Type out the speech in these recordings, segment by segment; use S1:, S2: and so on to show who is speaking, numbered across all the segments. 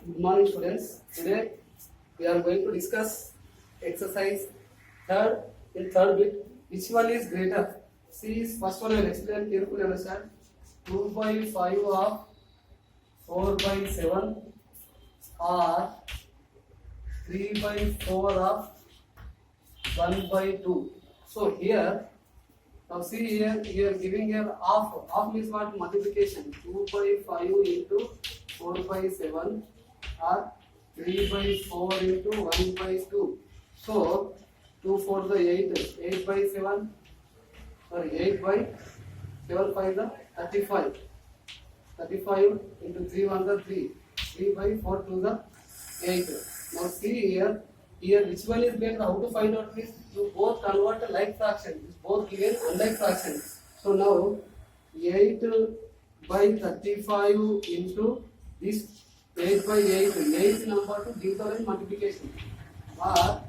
S1: Good morning, students. Today we are going to discuss exercise third in third bit. Which one is greater? See, first one I will explain carefully. Understand? 2 by 5 of 4 by 7 or 3 by 4 of 1 by 2. So here, now see here giving here half means what? Multiplication. 2 by 5 into 4 by 7 or 3 by 4 into 1 by 2. So 2 4 the 8, 8 by 7, sorry 8 by 7 5 the 35. 35 into 3 1 the 3, 3 by 4 2 the 8. Now see here which one is greater? How to find out this? You both convert like fraction. Both given unlike fraction. So now 8 by 35 into this 8 by 8. 8 number to give the multiplication. Or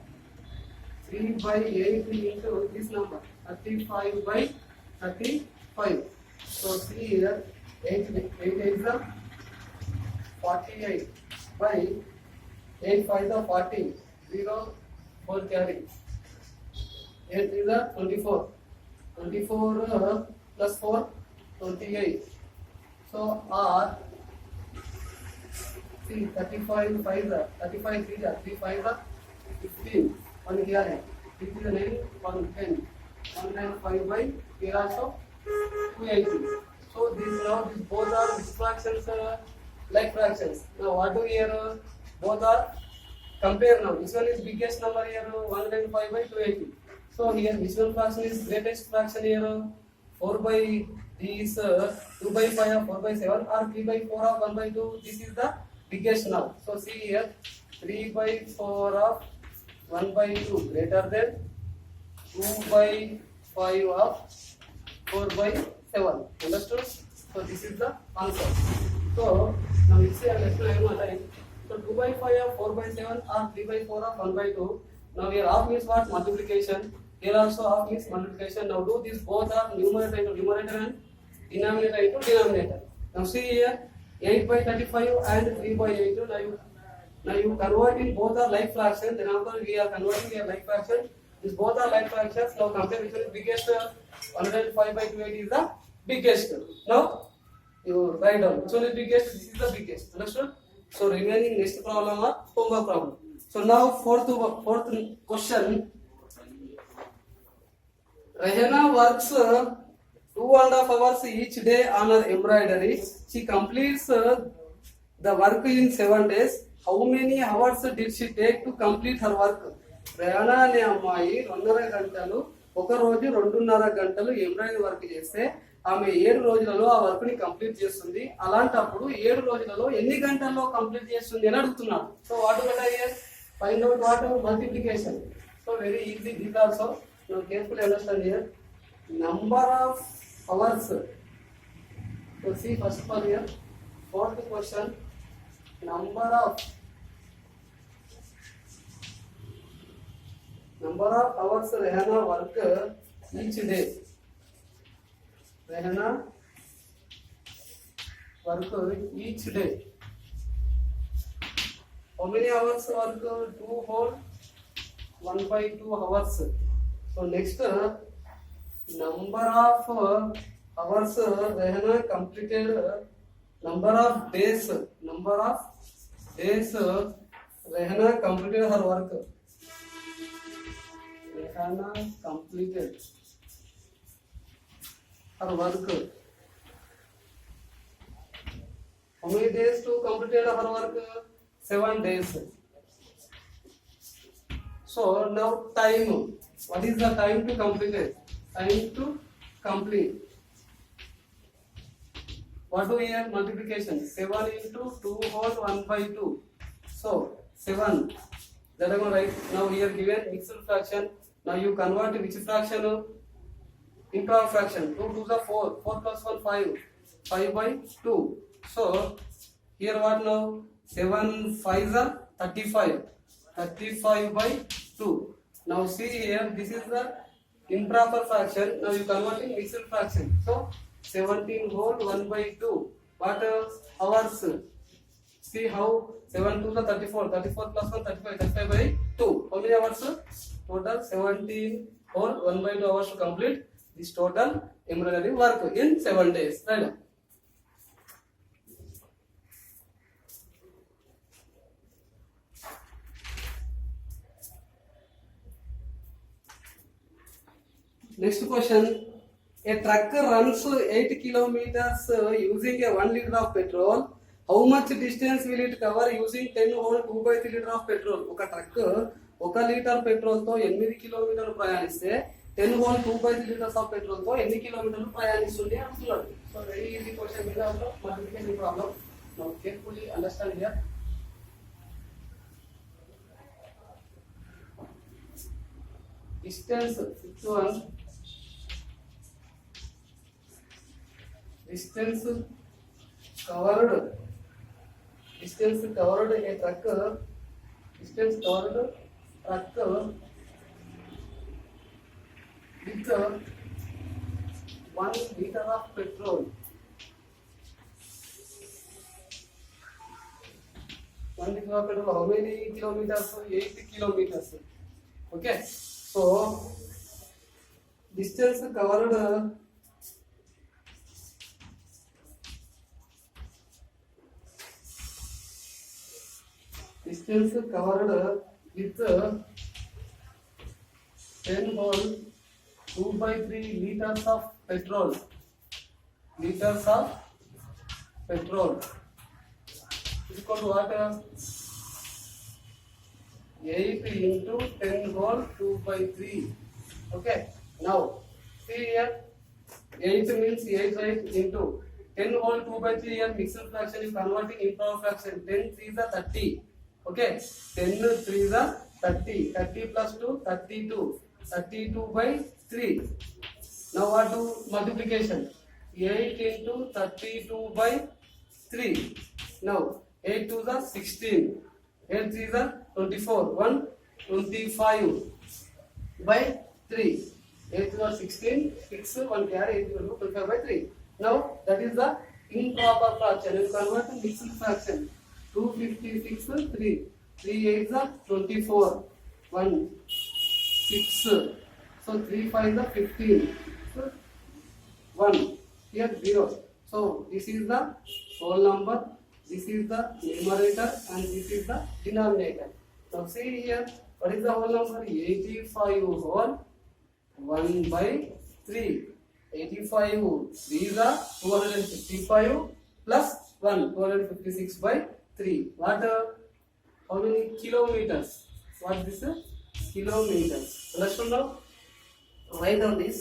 S1: 3 by 8 into this number 35 by 35. So see here 8 is the 48 by 8 5 the 40. 0 4 carry. 8 is the 24. 24 plus 4 28. So R see 35 5 the 35 3 the 3 5 the 15. 1 here 3 is the 9 1 10. 1 9 5 by here also 280. So these now these both are which fractions like fractions. Now what do here both are compare now. Which one is biggest number here? 105 by 280. So here which one fraction is greatest fraction here? 4 by these 2 by 5 or 4 by 7 or 3 by 4 or 1 by 2. This is the biggest now. So see here 3 by 4 of 1 by 2 greater than 2 by 5 of 4 by 7. Understood? So this is the answer. So now let's say let's explain one time. So 2 by 5 or 4 by 7 or 3 by 4 or 1 by 2. Now here half means what? Multiplication. Here also half means multiplication. Now do this both are numerator into numerator and denominator into denominator. Now see here 8 by 35 and 3 by 8. Now you convert in both are like fraction. Then after we are converting here like fraction. These both are like fractions. Now compare which one is biggest. 105 by 280 is the biggest. Now you write down which one is biggest. This is the biggest. Understood? So remaining next problem are homework problem. So now fourth question. Rahena works 2.5 hours each day on her embroidery. She completes the work in 7 days. How many hours did she take to complete her work? Rahena అనే అమ్మాయి 2.5 గంటలు ఒక రోజు 2.5 గంటలు embroidery work చేస్తే ఆమె 7 రోజులలో ఆ వర్క్ ని కంప్లీట్ చేస్తుంది. అలాంటప్పుడు 7 రోజులలో ఎన్ని గంటల్లో కంప్లీట్ చేస్తుంది అని అడుగుతున్నాడు. So what do I find out what multiplication. So very easy this also. Now carefully understand here number of hours. So see first of all here fourth question number of hours Rahena work each day. Rahena work each day. How many hours work? 2 whole 1 by 2 hours. So next number of hours Rahena completed. Number of days Rahena completed her work. Rahena completed her work. How many days to completed her work? 7 days. So now time. What is the time to complete it? Time to complete. What do we have? Multiplication. 7 into 2 whole 1 by 2. So 7. That I am right. Now here given mixed fraction. Now you convert which fraction? Improper fraction. 2 2 is 4. 4 plus 1 5. 5 by 2. So here what now? 7 5 is 35. 35 by 2. Now see here. This is the improper fraction. Now you convert in mixed fraction. So 17 whole 1 by 2. What hours? See how 7 to the 34, 34 plus 1, 35, 35 by 2. How many hours? Total 17 or 1 by 2 hours to complete this total embroidery work in 7 days. Right? Next question. A truck runs 8 kilometers using a 1 liter of petrol. How much distance will it cover using 10 whole 2 by 3 liter of petrol? ఒక truck 1 litre petrol తో 8 కిలోమీటర్లు ప్రయాణిస్తే 10 whole 2 by 3 liters of petrol తో ఎన్ని కిలోమీటర్లు ప్రయాణిస్తుంది అంటున్నాడు. So very easy question without multiplication problem. Now carefully understand here. Distance distance covered a truck with 1 liter of petrol. 1 liter of petrol, how many kilometers? 8 kilometers. Okay, so distance covered with 10 whole 2 by 3 liters of petrol. Liters of petrol is equal to what? 8 into 10 whole 2 by 3. Okay, now see here, 8 means 8 right into 10 whole 2 by 3 here mixed fraction is converting improper fraction. 10 3 is 30. Okay, 10 3 is 30. 30 plus 2, 32. 32 by 3. Now what do multiplication? 8 into 32 by 3. Now 8 2 is 16. 8 3 is 24. 1 25 by 3. 8 2 is 16. 6 1 carry 8 25 by 3. Now that is the improper fraction. You convert to mixed fraction. 256 3. 3 8 is 24. 1 6. So 3 5 is 15. So 1 here 0. So this is the whole number. This is the numerator and this is the denominator. Now see here, what is the whole number? 85 whole 1 by 3. 85 3 is 255 plus 1 256 by 3. What? How many kilometers? What is this? Kilometers. Understand now? Write down this.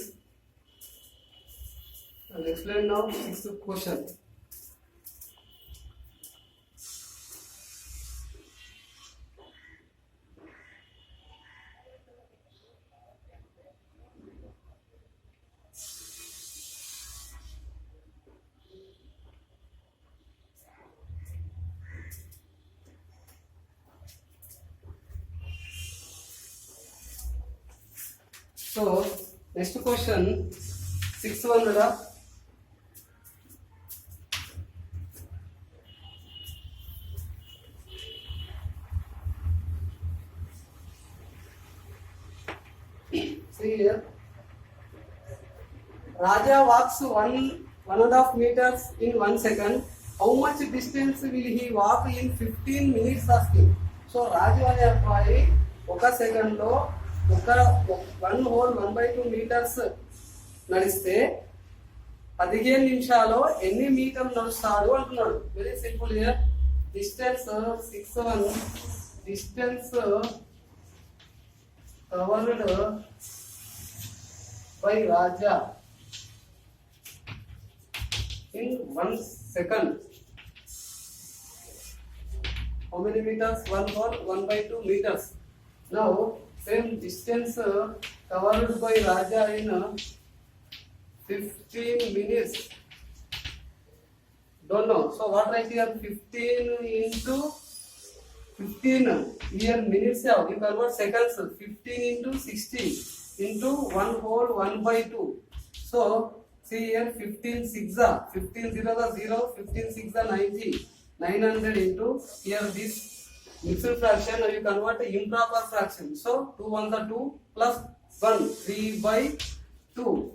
S1: I'll explain now. Sixth question. So next question, 6th one beta. See here, Raja walks 1.5 meters in 1 second. How much distance will he walk in 15 minutes? Asking. So Raju అనే అబ్బాయి 1 second లో 1 whole 1 by 2 meters నడిస్తే 15 నిమిషాల్లో ఎన్ని మీటర్లు నడుస్తాడు అంటున్నాడు. Very simple here. Distance 6 distance covered by Raja in 1 second. How many meters? 1 whole 1 by 2 meters. Now same distance covered by Raja in 15 minutes. Don't know. So what right here? 15 into 15 here minutes. You convert seconds. 15 into 60 into 1 whole 1 by 2. So see here 15 6 15 0 0, 15 6 90. 900 into here this mixed fraction. Now you convert to improper fraction. So 2 ones are 2 plus 1, 3 by 2.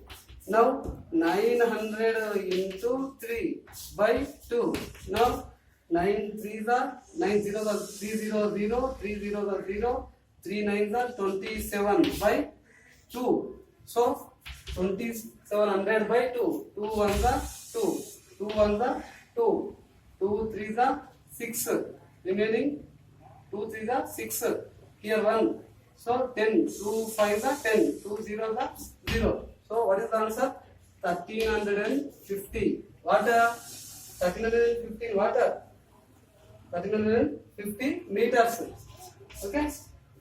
S1: Now 900 into 3 by 2. Now 9 3s are 9 zeros are 3 0 0, 3 zeros are 0, 3 9s are 27 by 2. So 2700 by 2. 2 ones are 2. 2 ones are 2. 2 3s are 6. Remaining 2 3s are 6. Here 1. So 10. 2 5s are 10. 2 zeros are 0. So what is the answer? 1350. What? 1350 what? 1350 meters. Okay.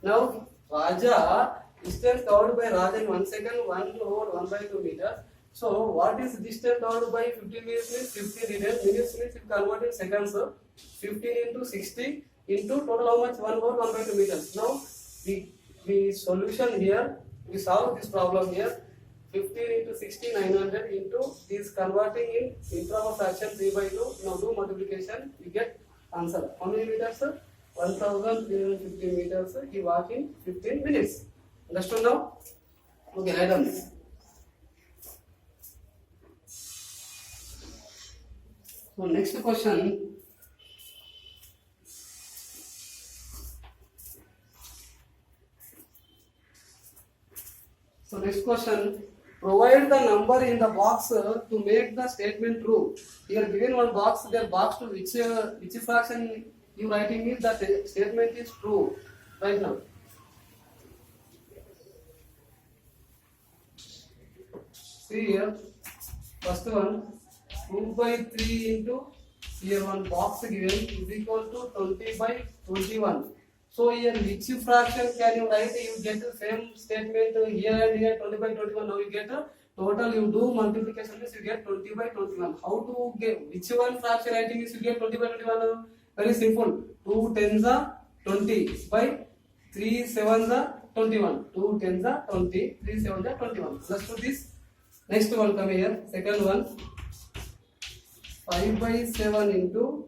S1: Now Raja distance covered by Raja in 1 second 1 over 1 by 2 meters. So what is distance covered by 15 minutes means 15 minutes. Minutes means if convert in seconds. 15 into 60 into total how much? 1 over 1 by 2 meters. Now the solution here, we solve this problem here. 15 into 60 900 into is converting in improper fraction 3 by 2. Now do multiplication, you get answer. How many meters? 1350 meters. He walk in 15 minutes. Understood now? Okay, write down this. So next question. So next question. Provide the number in the box to make the statement true. Here given one box, there box to which fraction you writing is that statement is true. Right now. See here, first one, 2 by 3 into here one box given is equal to 20 by 21. So here which fraction can you write? You get the same statement here and here 20 by 21. Now you get a total. You do multiplication means you get 20 by 21. How to get which one fraction writing is you get 20 by 21? Very simple. 2 tens are 20 by 3 sevens are 21. 2 tens are 20. 3 sevens are 21. Let's do this. Next one come here. Second one. 5 by 7 into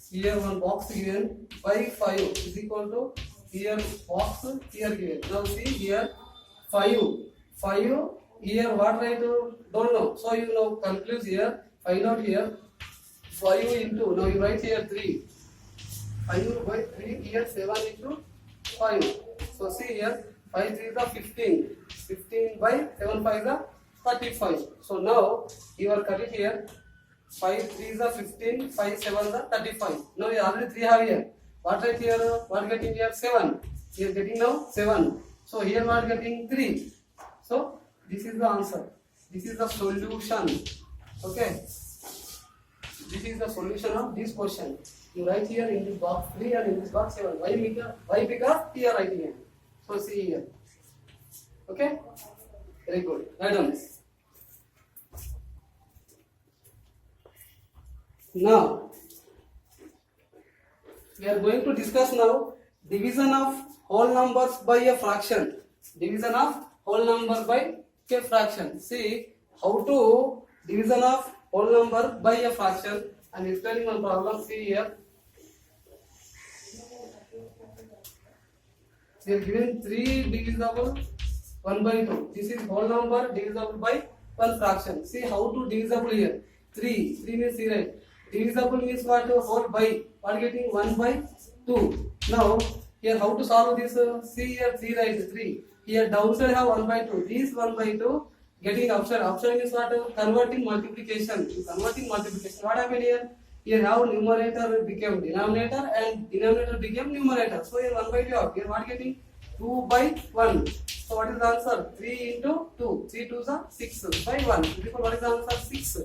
S1: here one box given by 5 is equal to here box here given. Now see here 5 here what write don't know. So you now conclude here, find out here 5 into, now you write here 3. 5 by 3 here 7 into 5. So see here 5 3 is 15. 15 by 7 5 is 35. So now you are cut it here. 5 3 is 15, 5 7 is 35. Now you already 3 have here. What right here? What getting here? 7. You are getting now 7. So here we are getting 3. So this is the answer. This is the solution. Okay. This is the solution of this question. You write here in this box 3 and in this box 7. Why because here writing here. So see here. Okay. Very good. Write down this. Now, we are going to discuss now division of whole numbers by a fraction. Division of whole number by a fraction. See how to division of whole number by a fraction. I am explaining one problem. See here. We are given 3 divisible 1 by 2. This is whole number divisible by one fraction. See how to divisible here. 3 means 3 right. Divisible means what? Whole by. What getting 1 by 2. Now here how to solve this? See here 3 right 3. Here downside have 1 by 2. This 1 by 2 getting upside. Upside means what? Converting multiplication. Converting multiplication. What happened here? Here how numerator became denominator and denominator became numerator. So here 1 by 2 up. Here what getting? 2 by 1. So what is the answer? 3 into 2. 3 2s are 6 by 1. Therefore what is the answer? 6.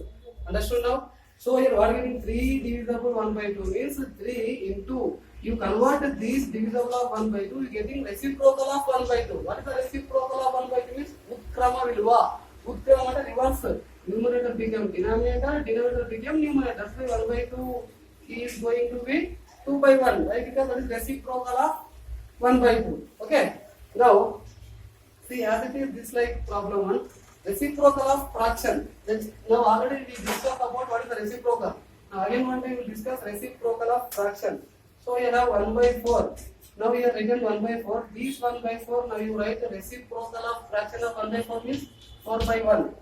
S1: Understood now? So here what getting 3 divisible 1 by 2 means 3 into, you convert this divisible of 1 by 2, you getting reciprocal of 1 by 2. What is the reciprocal of 1 by 2 means utkrama vilva. Utkrama is reverse. Numerator became denominator, denominator became numerator. So 1 by 2 is going to be 2 by 1. Right? Because that is reciprocal of 1 by 2. Okay. Now, see as it is this like problem 1. Reciprocal of fraction. Now already we discussed about what is the reciprocal. Now again one time we will discuss reciprocal of fraction. So you have 1 by 4. Now you have written 1 by 4. These 1 by 4, now you write the reciprocal of fraction of 1 by 4 means 4 by 1.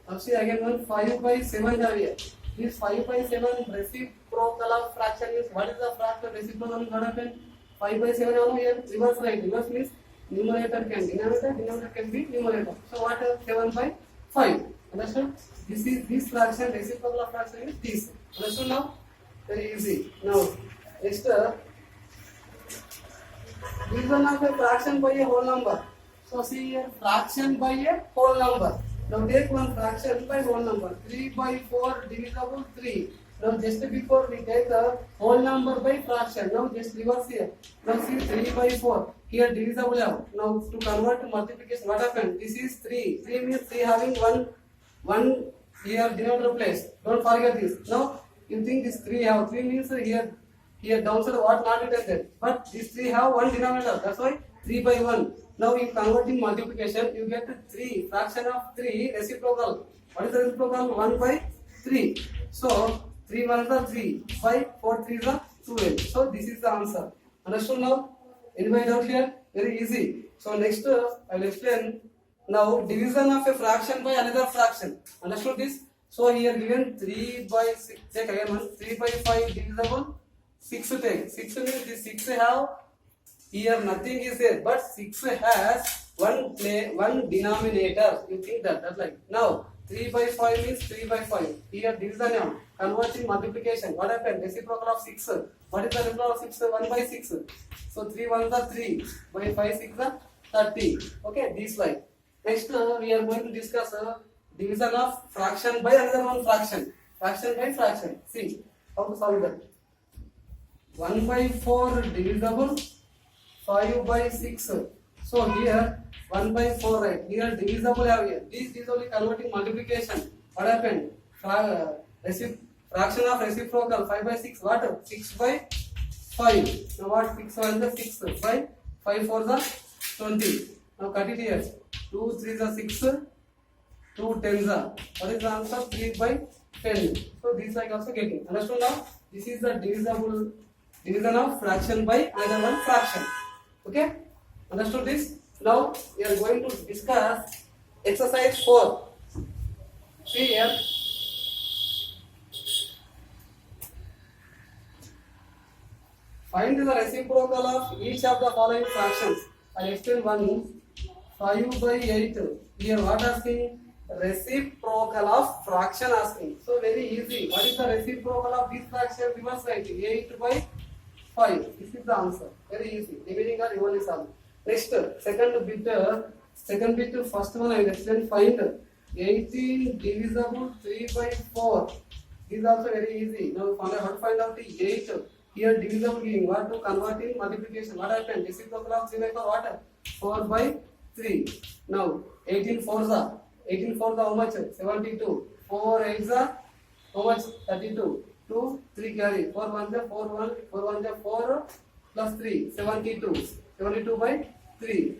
S1: Now see again one 5 by 7 are here. This 5 by 7 reciprocal of fraction is, what is the fraction reciprocal is what happened? 5 by 7 are here, reverse right. Reverse means numerator can denominator can be numerator. So what is 7 by 5? Understand? This is this fraction, reciprocal of fraction is this. Understood now? Very easy. Now, next, division of a fraction by a whole number. So see here, fraction by a whole number. Now take one fraction by whole number. 3 by 4 divisible 3. Now just before we take the whole number by fraction. Now just reverse here. Now see 3 by 4. Here divisible out. Now to convert to multiplication, what happened? This is 3. 3 means 3 having one here denominator place. Don't forget this. Now you think this 3 have 3 means here downside what not written there. But these 3 have one denominator. That's why 3 by 1. Now you convert in multiplication, you get 3. Fraction of 3 reciprocal. What is the reciprocal? 1 by 3. So 3 1s are 3. 5 4 3s are 12. So this is the answer. Understood now? Anybody doubt here? Very easy. So next I will explain now division of a fraction by another fraction. Understood this? So here given 3 by 6. Take again one. 3 by 5 divisible 6 take. 6 means this 6 have here nothing is there, but 6 has one denominator. You think that's like now 3 by 5 means 3 by 5. Here division now converting multiplication. What happened? Reciprocal of 6. What is the reciprocal of 6? 1 by 6. So 3 1s are 3 by 5 6 are 30. Okay, this like. Next we are going to discuss division of fraction by another one fraction. Fraction by fraction. See how to solve that. 1 by 4 divisible 5 by 6. So here 1 by 4 right. Here divisible have here. This is only converting multiplication. What happened? Fraction of reciprocal 5 by 6. What? 6 by 5. Now what? 6 1 is 6. 5 4 is 20. Now cut it here. 2 3 is 6. 2 10s are. What is the answer? 3 by 10. So this I also getting. Understood now? This is the division of fraction by another one fraction. Okay? Understood this? Now we are going to discuss exercise 4. See here. Find the reciprocal of each of the following fractions. I explain one. 5 by 8. Here what asking? Reciprocal of fraction asking. So very easy. What is the reciprocal of this fraction? Reverse write. 8 by 5. This is the answer. Very easy. Remaining are evenly solved. Next, second bit, first one I will explain. Find 18 divisible 3 by 4. This is also very easy. Now how to find out the 8. Here divisible giving. What to convert in multiplication? What happened? Reciprocal of 3 by 4. What? 4 by 3. Now 18 4s are. 18 4s are how much? 72. 4 8s are how much? 32. 2 3 carry. 4 1s are 4 1. 4 1s are 4 plus 3. 72. 72 by 3.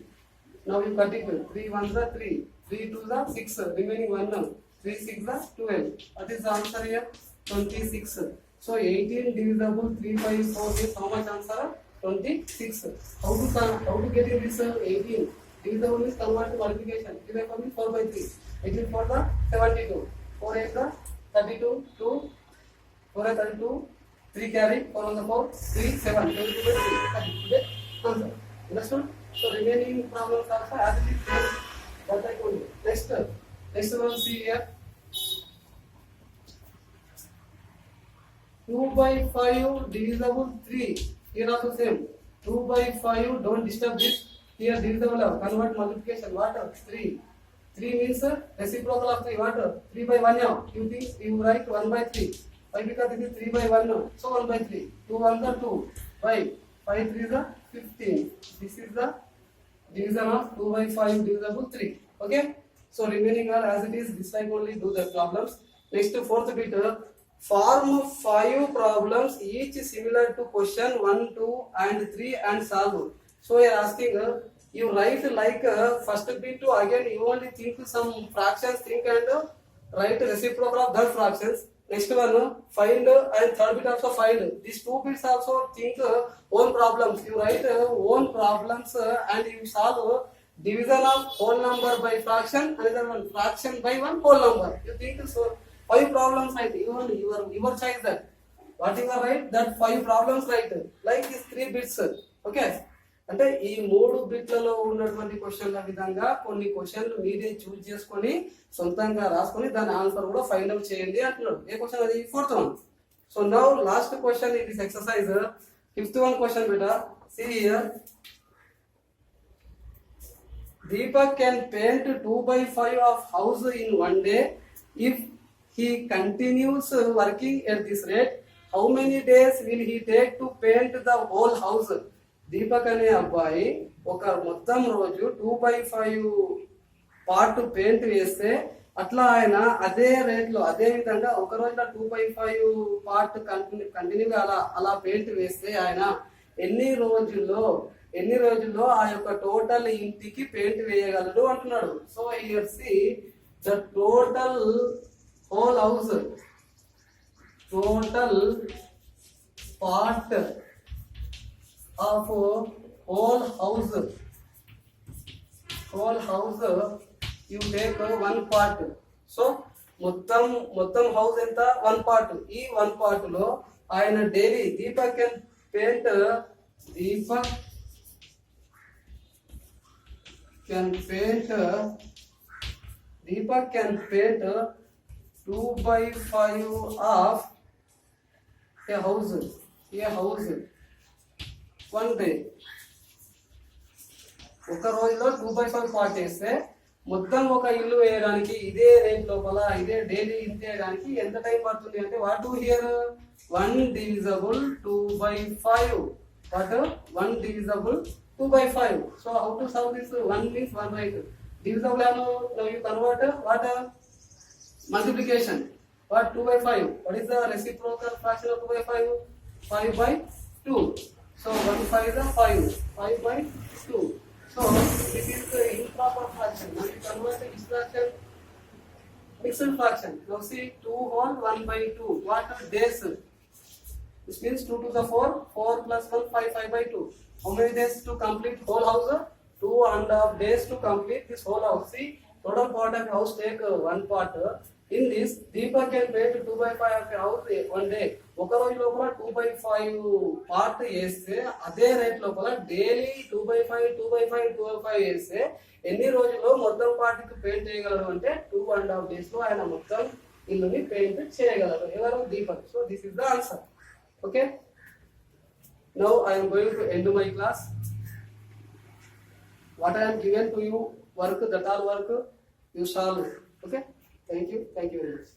S1: Now you cut it. 3 1s are 3. 3 2s are 6. Remaining 1 now. 3 6 are 12. What is the answer here? 26. So 18 divisible 3 by 4 is how much answer? 26. How to get in this 18? Divisible is convert to multiplication. 3 by 4 means 4 by 3. 18 4 the 72. 4 8 the 32. 2 4 are 32. 3 carry. 4 on the 4. 3 7. 22 by 3. Get answer. Understood? So remaining problems also as it is. That I told you. Next one see here. 2 by 5 divisible 3. Here also same. 2 by 5. Don't disturb this. Here divisible of convert multiplication. What? 3. 3 means reciprocal of 3. What? 3 by 1 now. You think you write 1 by 3. Why? Because it is 3 by 1 now. So 1 by 3. 2 1s are 2. By 5 3 is 15. This is the division of 2 by 5 divisible 3. Okay? So remaining are as it is. This type only do the problems. Next fourth bit. Form 5 problems each similar to question 1, 2 and 3 and solve. So you are asking you write like first bit to again you only think some fractions think and write reciprocal of that fractions. Next one, find and third bit also find. These two bits also think own problems. You write own problems and you solve division of whole number by fraction, another one fraction by one whole number. You think so 5 problems right, your choice that what you are right, that 5 problems right, like these 3 bits. Okay, అంటే ఈ 3 బిట్లలో ఉన్నటువంటి క్వశ్చన్ల విధంగా కొన్ని క్వశ్చన్లు మీరే చూస్ చేసుకొని సొంతంగా రాసుకొని దాని ఆన్సర్ కూడా ఫైండ్ అవుట్ చేయండి అంటున్నాడు. ఏ క్వశ్చన్ అది? 4th one. So now last question in this exercise, 5th one question బేటా. See here, Deepak can paint 2/5 of house in one day. If he continues working at this rate, how many days will he take to paint the whole house? Deepak అనే అబ్బాయి ఒక మొత్తం రోజు 2/5 part paint వేస్తే అట్లా ఆయన అదే రేట్లో అదే విధంగా ఒక రోజులో 2/5 పార్ట్ కంటిన్యూగా అలా పెయింట్ వేస్తే ఆయన ఎన్ని రోజుల్లో ఆ యొక్క టోటల్ ఇంటికి పెయింట్ వేయగలడు అంటున్నాడు. So here see the total whole house, total part of whole house you take one part. So మొత్తం హౌస్ ఎంత? 1 part. ఈ 1 part లో ఆయన daily Deepak can paint 2/5 of a house 1 day. ఒక రోజులో 2/5 పార్ట్ వేస్తే మొత్తం ఒక ఇల్లు వేయడానికి ఇదే రేంజ్ లోపల ఇదే డైలీ ఇంత వేయడానికి ఎంత టైం పడుతుంది అంటే what here 1 divisible 2/5. What 1 divisible 2/5. So how to solve this? 1 means 1 right. Divisible ano now you convert what multiplication. What 2/5? What is the reciprocal fraction of 2/5? 5/2. So 1 5 is 5/2. So this is the improper fraction. Now you convert this fraction mixed fraction. Now see 2 whole 1/2. What are days? This means 2 to the 4. 4 plus 1 5/2. How many days to complete whole house? 2.5 days to complete this whole house. See total part of house take 1 part. In this Deepak can paint 2/5 of a house 1 day. ఒక రోజు లోపల 2/5 part వేస్తే అదే rate లోపల daily 2/5 వేస్తే ఎన్ని రోజుల్లో మొత్తం పార్టీకి పెయింట్ చేయగలరు అంటే 2.5 days లో ఆయన మొత్తం ఇల్లుని పెయింట్ చేయగలరు. ఎవరు? Deepak. So this is the answer. Okay, now I am going to end my class. What I am given to you work, that all work you solve. Okay, thank you very much.